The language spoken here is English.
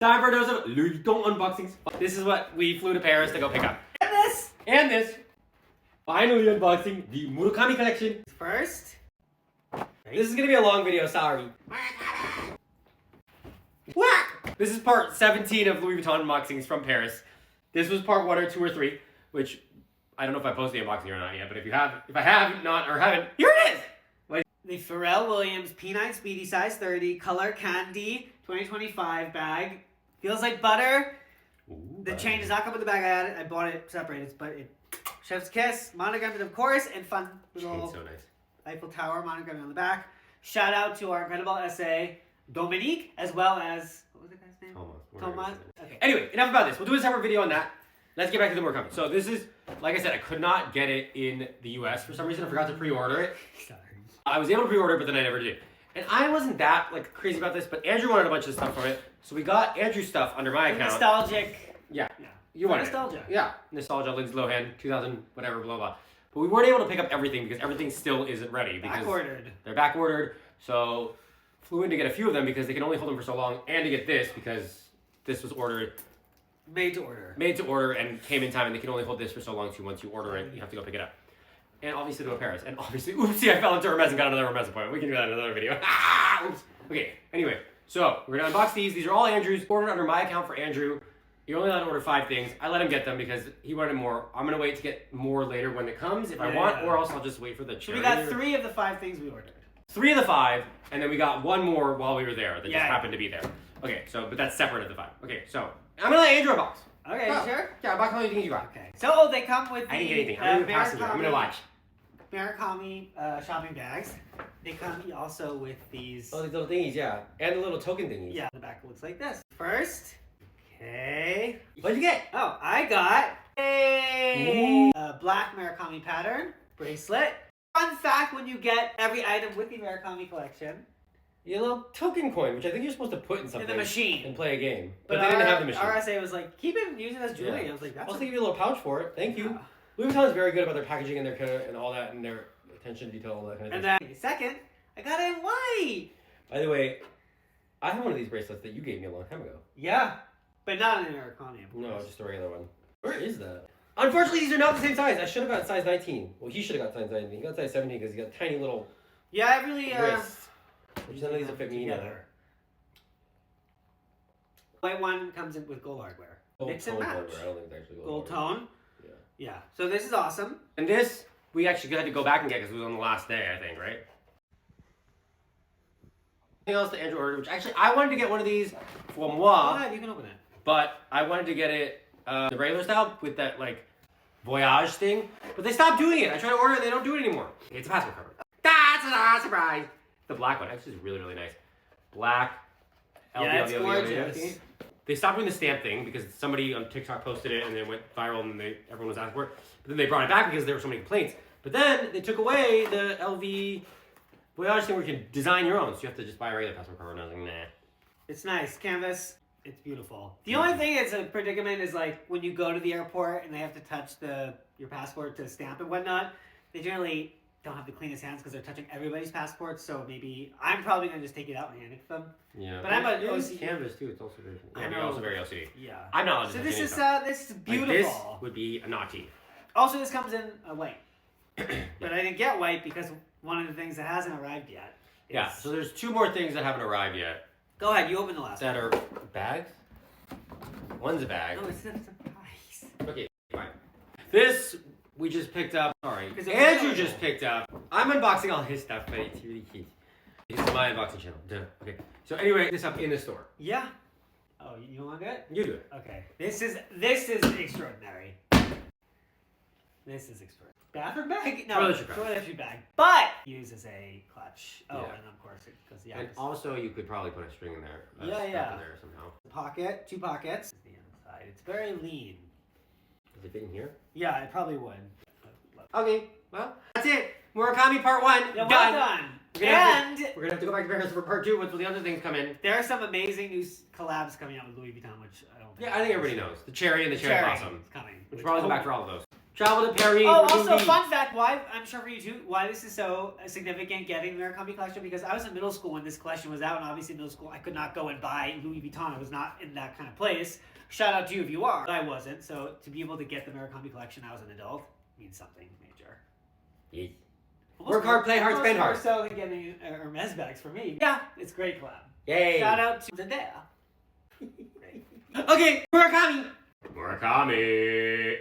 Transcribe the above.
Time for a dose of Louis Vuitton unboxings. This is what we flew to Paris to go pick up. And this. Finally unboxing the Murakami collection. First. This is gonna be a long video, sorry. What? This is part 17 of Louis Vuitton unboxings from Paris. This was part 1 or 2 or 3, which I don't know if I posted the unboxing or not yet, but if I have not or haven't, here it is! The Pharrell Williams P9 Speedy size 30 color candy 2025 bag. Feels like butter. Ooh, the chain does not come with the bag. I bought it separated, but it chef's kiss, monogrammed of course, and fun little so nice. Eiffel Tower monogrammed on the back. Shout out to our incredible SA Dominique, as well as what was the guy's name? Thomas. Okay. Anyway, enough about this. We'll do a separate video on that. Let's get back to the Murakami. So this is, like I said, I could not get it in the US for some reason. I forgot to pre-order it. Sorry. I was able to pre-order it, but then I never did. And I wasn't that crazy about this, but Andrew wanted a bunch of stuff from it, so we got Andrew's stuff under my account. Nostalgic. Yeah. You wanted nostalgia. It. Yeah, nostalgia. Lindsay Lohan, 2000, whatever, blah blah. But we weren't able to pick up everything because everything still isn't ready. Because they're back ordered. So flew in to get a few of them because they can only hold them for so long, and to get this because this was ordered. Made to order. Made to order and came in time, and they can only hold this for so long too. Once you order it, you have to go pick it up. And obviously to Paris. And obviously, oopsie, I fell into Hermes and got another Hermes appointment. We can do that in another video. Oops. Okay, anyway. So, we're going to unbox these. These are all Andrew's. Ordered under my account for Andrew. You're only allowed to order 5 things. I let him get them because he wanted more. I'm going to wait to get more later when it comes if I want, or else I'll just wait for the cherry. So we got 3 of the 5 things we ordered. 3 of the 5, and then we got 1 more while we were there that just happened to be there. Okay, so, but that's separate of the 5. Okay, so, I'm going to let Andrew unbox. Okay, you sure? Yeah, unbox all the things you got. Okay. So, they come with I didn't get anything. I'm going to watch. Murakami shopping bags. They come also with these. Oh, these little thingies, yeah. And the little token thingies. Yeah, the back looks like this. First, okay. What'd you get? Oh, I got a black Murakami pattern bracelet. Fun fact, when you get every item with the Murakami collection. You get a little token coin, which I think you're supposed to put in something. In the machine. And play a game. But they didn't have the machine. RSA was like, keep it, use it as jewelry. Yeah. I was like, that's also give you a little pouch for it. Thank you. Louis Vuitton is very good about their packaging and their and all that, and their attention to detail, all that kind of thing. And then, second, I got it in white. By the way, I have one of these bracelets that you gave me a long time ago. Yeah, but not in Murakami. No, just a regular one. Where is that? Unfortunately, these are not the same size. I should have got size 19. Well, he should have got size 19. He got size 17 because he got tiny little I really wrists. Which none of these will fit me together. White one comes in with gold hardware. Mix and match. I don't think it's actually gold tone. Yeah, so this is awesome. And this, we actually had to go back and get because it was on the last day, I think, right? Anything else that Andrew ordered, which actually, I wanted to get one of these for moi. Yeah, you can open it. But I wanted to get it the regular style with that, voyage thing. But they stopped doing it. I tried to order it, they don't do it anymore. It's a passport cover. That's a surprise! The black one actually is really, really nice. Black. Yeah, it's gorgeous. They stopped doing the stamp thing because somebody on TikTok posted it and it went viral and everyone was asking for it. But then they brought it back because there were so many complaints. But then they took away the LV Voyage thing where you can design your own. So you have to just buy a regular passport cover and I was like, nah. It's nice. Canvas. It's beautiful. The only thing that's a predicament is when you go to the airport and they have to touch your passport to stamp and whatnot, they generally don't have the cleanest hands because they're touching everybody's passports. So maybe I'm probably gonna just take it out and hand it to them. Yeah, but I'm a OCD. Canvas too. It's also very. Yeah, you're also very OCD. Yeah, I'm not. So this is beautiful. This would be a naughty. Also, this comes in white, but I didn't get white because one of the things that hasn't arrived yet. Yeah. So there's 2 more things that haven't arrived yet. Go ahead. You open the last. That are bags. One's a bag. No, it's a surprise. Okay, fine. This. We just picked up, sorry, Andrew just picked up. I'm unboxing all his stuff, but it's really cute. This is my unboxing channel, duh. Okay, so anyway, this up in the store. Yeah. Oh, you want to do it? You do it. Okay. This is extraordinary. This is extraordinary. Bathroom bag? No, toiletry bag. But use as a clutch. Oh, and of course it goes the And also you could probably put a string in there. Yeah. In there somehow. Pocket, 2 pockets. The inside. It's very lean. Does it fit in here? Yeah, it probably would. Okay, well, that's it. Murakami part 1. Yeah, well done. We're gonna have to go back to Paris for part 2 once the other things come in. There are some amazing new collabs coming out with Louis Vuitton, which I don't think. Yeah, I think everybody knows. The cherry and the cherry blossom. It's coming. We'll probably go back for all of those. Travel to Paris. Oh, for also, movie. fun fact, why, I'm sure for you too, why this is so significant getting the Murakami collection, because I was in middle school when this collection was out, and obviously in middle school I could not go and buy Louis Vuitton. I was not in that kind of place. Shout out to you if you are. But I wasn't, so to be able to get the Murakami collection as an adult means something major. Yes. Almost Work hard, play hard, almost spend more hard. so than getting Hermes bags for me. Yeah, it's great collab. Yay. Shout out to Zendaya. Okay, Murakami. Murakami.